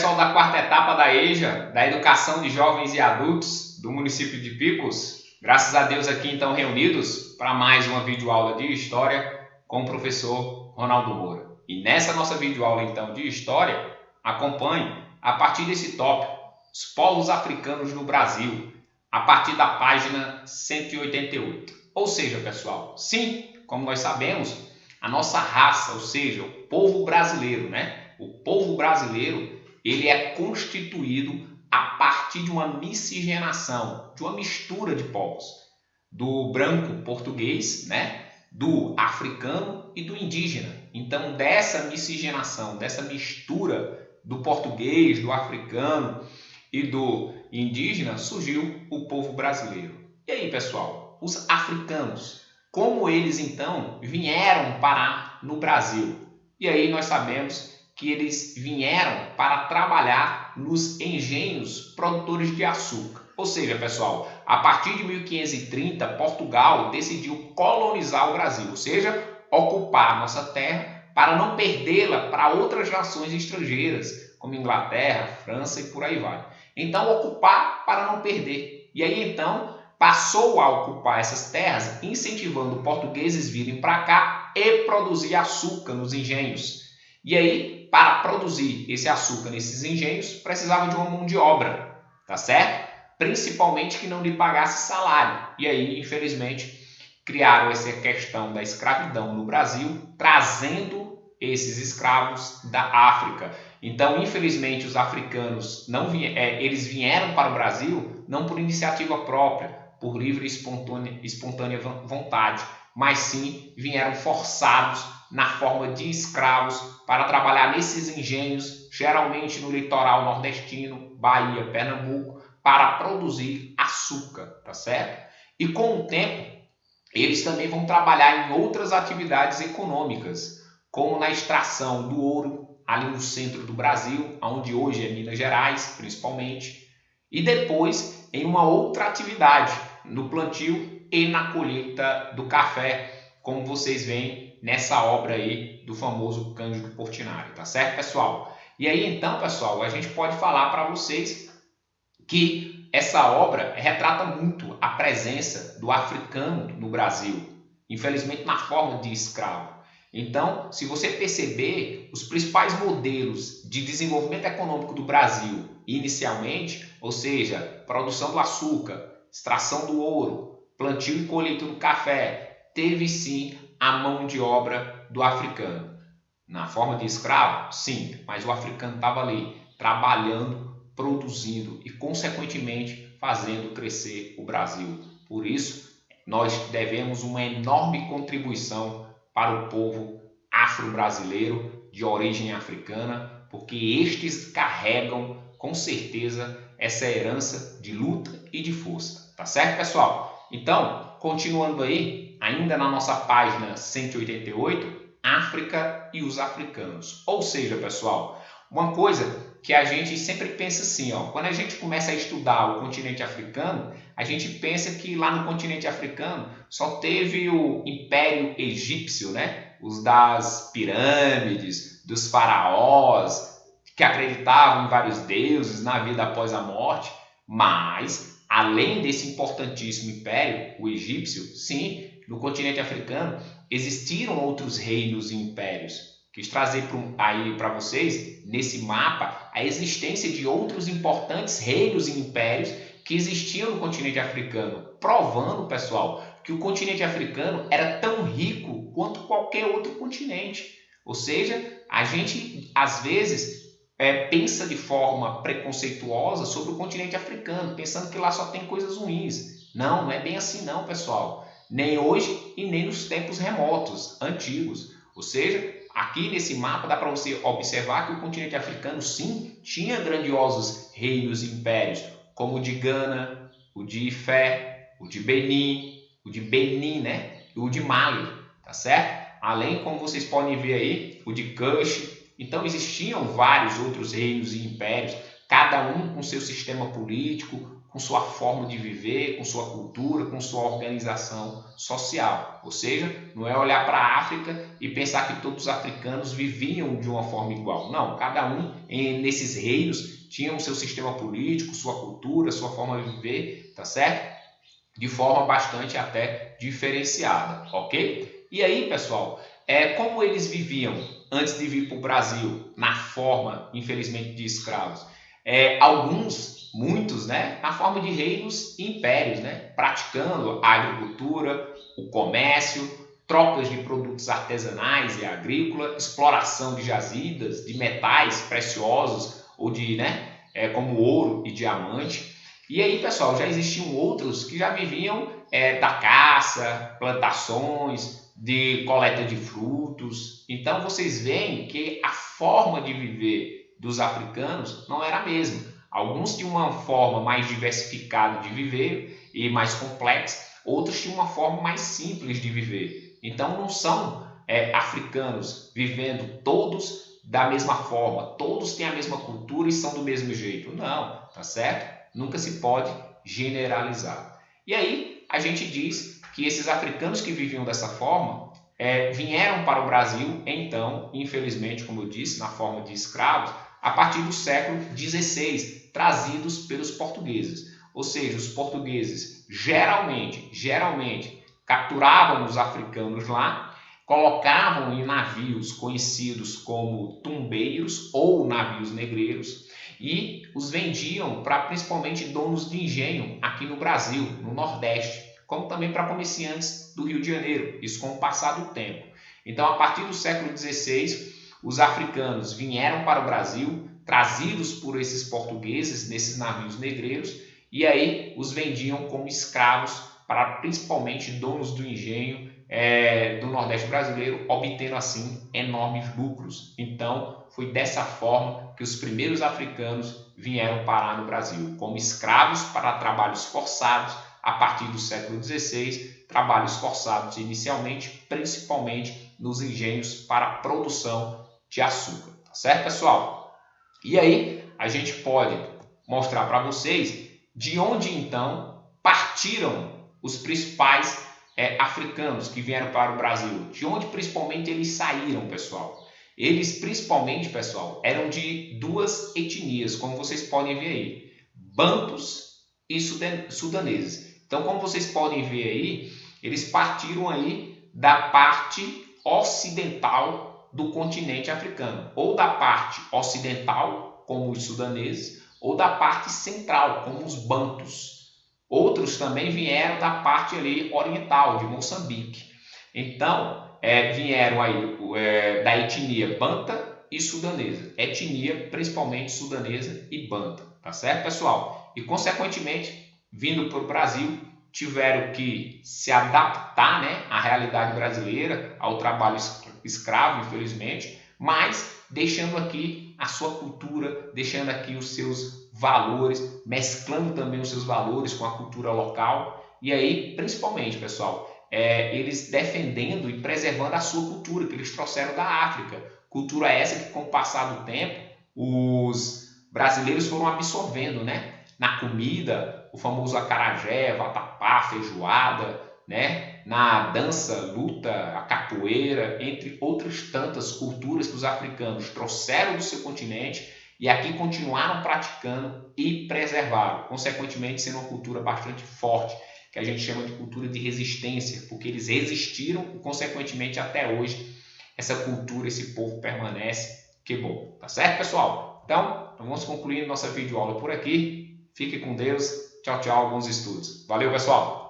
pessoal da quarta etapa da EJA, da Educação de Jovens e Adultos do município de Picos. Graças a Deus aqui então reunidos para mais uma videoaula de História com o professor Ronaldo Moura. E nessa nossa videoaula então de História, acompanhe a partir desse tópico, os povos africanos no Brasil, a partir da página 188. Ou seja, pessoal, sim, como nós sabemos, a nossa raça, ou seja, o povo brasileiro, né? O povo brasileiro, ele é constituído a partir de uma miscigenação, de uma mistura de povos, do branco português, né? Do africano e do indígena. Então, dessa miscigenação, dessa mistura do português, do africano e do indígena, surgiu o povo brasileiro. E aí, pessoal, os africanos, como eles então vieram parar no Brasil? E aí nós sabemos que eles vieram para trabalhar nos engenhos produtores de açúcar. Ou seja, pessoal, a partir de 1530, Portugal decidiu colonizar o Brasil, ou seja, ocupar a nossa terra para não perdê-la para outras nações estrangeiras, como Inglaterra, França e por aí vai. Então, ocupar para não perder. E aí, então, passou a ocupar essas terras, incentivando portugueses virem para cá e produzir açúcar nos engenhos. E aí, para produzir esse açúcar nesses engenhos, precisava de uma mão de obra, tá certo? Principalmente que não lhe pagasse salário. E aí, infelizmente, criaram essa questão da escravidão no Brasil, trazendo esses escravos da África. Então, infelizmente, os africanos eles vieram para o Brasil não por iniciativa própria, por livre e espontânea vontade, mas sim vieram forçados na forma de escravos para trabalhar nesses engenhos, geralmente no litoral nordestino, Bahia, Pernambuco, para produzir açúcar, tá certo? E com o tempo, eles também vão trabalhar em outras atividades econômicas, como na extração do ouro, ali no centro do Brasil, onde hoje é Minas Gerais, principalmente, e depois em uma outra atividade, no plantio e na colheita do café, como vocês veem nessa obra aí do famoso Cândido Portinari, tá certo, pessoal? E aí então, pessoal, a gente pode falar para vocês que essa obra retrata muito a presença do africano no Brasil, infelizmente na forma de escravo. Então, se você perceber, os principais modelos de desenvolvimento econômico do Brasil, inicialmente, ou seja, produção do açúcar, extração do ouro, plantio e colheita do café, teve sim a mão de obra do africano. Na forma de escravo? Sim, mas o africano estava ali, trabalhando, produzindo e, consequentemente, fazendo crescer o Brasil. Por isso, nós devemos uma enorme contribuição para o povo afro-brasileiro de origem africana, porque estes carregam, com certeza, essa herança de luta e de força. Tá certo, pessoal? Então, continuando aí, ainda na nossa página 188, África e os africanos. Ou seja, pessoal, uma coisa que a gente sempre pensa assim, ó, quando a gente começa a estudar o continente africano, a gente pensa que lá no continente africano só teve o Império Egípcio, né? Os das pirâmides, dos faraós, que acreditavam em vários deuses, na vida após a morte, mas além desse importantíssimo império, o egípcio, sim, no continente africano existiram outros reinos e impérios. Quis trazer aí para vocês, nesse mapa, a existência de outros importantes reinos e impérios que existiam no continente africano, provando, pessoal, que o continente africano era tão rico quanto qualquer outro continente. Ou seja, a gente, às vezes, pensa de forma preconceituosa sobre o continente africano, pensando que lá só tem coisas ruins. Não, não é bem assim não, pessoal. Nem hoje e nem nos tempos remotos, antigos. Ou seja, aqui nesse mapa dá para você observar que o continente africano, sim, tinha grandiosos reinos e impérios, como o de Gana, o de Ifé, o de Benin, né? E o de Mali, tá certo? Além, como vocês podem ver aí, o de Kush. Então, existiam vários outros reinos e impérios, cada um com seu sistema político, com sua forma de viver, com sua cultura, com sua organização social. Ou seja, não é olhar para a África e pensar que todos os africanos viviam de uma forma igual. Não, cada um nesses reinos tinha o seu sistema político, sua cultura, sua forma de viver, tá certo? De forma bastante até diferenciada, ok? E aí, pessoal, como eles viviam antes de vir para o Brasil, na forma, infelizmente, de escravos? Muitos, né, na forma de reinos e impérios, né, praticando a agricultura, o comércio, trocas de produtos artesanais e agrícola, exploração de jazidas, de metais preciosos ou de, como ouro e diamante. E aí, pessoal, já existiam outros que já viviam da caça, plantações, de coleta de frutos. Então, vocês veem que a forma de viver dos africanos não era a mesma. Alguns tinham uma forma mais diversificada de viver e mais complexa, outros tinham uma forma mais simples de viver. Então, não são africanos vivendo todos da mesma forma, todos têm a mesma cultura e são do mesmo jeito. Não, tá certo? Nunca se pode generalizar. E aí, a gente diz que esses africanos que viviam dessa forma vieram para o Brasil, então, infelizmente, como eu disse, na forma de escravos, a partir do século XVI, trazidos pelos portugueses. Ou seja, os portugueses geralmente capturavam os africanos lá, colocavam em navios conhecidos como tumbeiros ou navios negreiros e os vendiam para principalmente donos de engenho aqui no Brasil, no Nordeste, como também para comerciantes do Rio de Janeiro, isso com o passar do tempo. Então, a partir do século XVI, os africanos vieram para o Brasil, trazidos por esses portugueses, nesses navios negreiros, e aí os vendiam como escravos para principalmente donos do engenho do Nordeste brasileiro, obtendo assim enormes lucros. Então, foi dessa forma que os primeiros africanos vieram parar no Brasil, como escravos para trabalhos forçados, a partir do século XVI, trabalhos forçados inicialmente, principalmente nos engenhos para a produção de açúcar, tá certo, pessoal? E aí a gente pode mostrar para vocês de onde então partiram os principais africanos que vieram para o Brasil, de onde principalmente eles saíram, pessoal. Eles principalmente, pessoal, eram de duas etnias, como vocês podem ver aí, bantus e sudaneses. Então, como vocês podem ver aí, eles partiram aí da parte ocidental do continente africano, ou da parte ocidental, como os sudaneses, ou da parte central, como os bantus. Outros também vieram da parte ali oriental, de Moçambique. Então, vieram aí da etnia banta e sudanesa. Etnia principalmente sudanesa e banta, tá certo, pessoal? E, consequentemente, vindo para o Brasil, tiveram que se adaptar, à realidade brasileira, ao trabalho escravo, infelizmente, mas deixando aqui a sua cultura, deixando aqui os seus valores, mesclando também os seus valores com a cultura local. E aí, principalmente, pessoal, eles defendendo e preservando a sua cultura, que eles trouxeram da África. Cultura essa que, com o passar do tempo, os brasileiros foram absorvendo, na comida, o famoso acarajé, vatapá, feijoada, na dança, luta, a capoeira, entre outras tantas culturas que os africanos trouxeram do seu continente e aqui continuaram praticando e preservaram, consequentemente sendo uma cultura bastante forte, que a gente chama de cultura de resistência, porque eles resistiram e, consequentemente, até hoje, essa cultura, esse povo permanece. Que bom, tá certo, pessoal? Então, vamos concluindo nossa videoaula por aqui. Fique com Deus. Tchau, tchau. Bons estudos. Valeu, pessoal!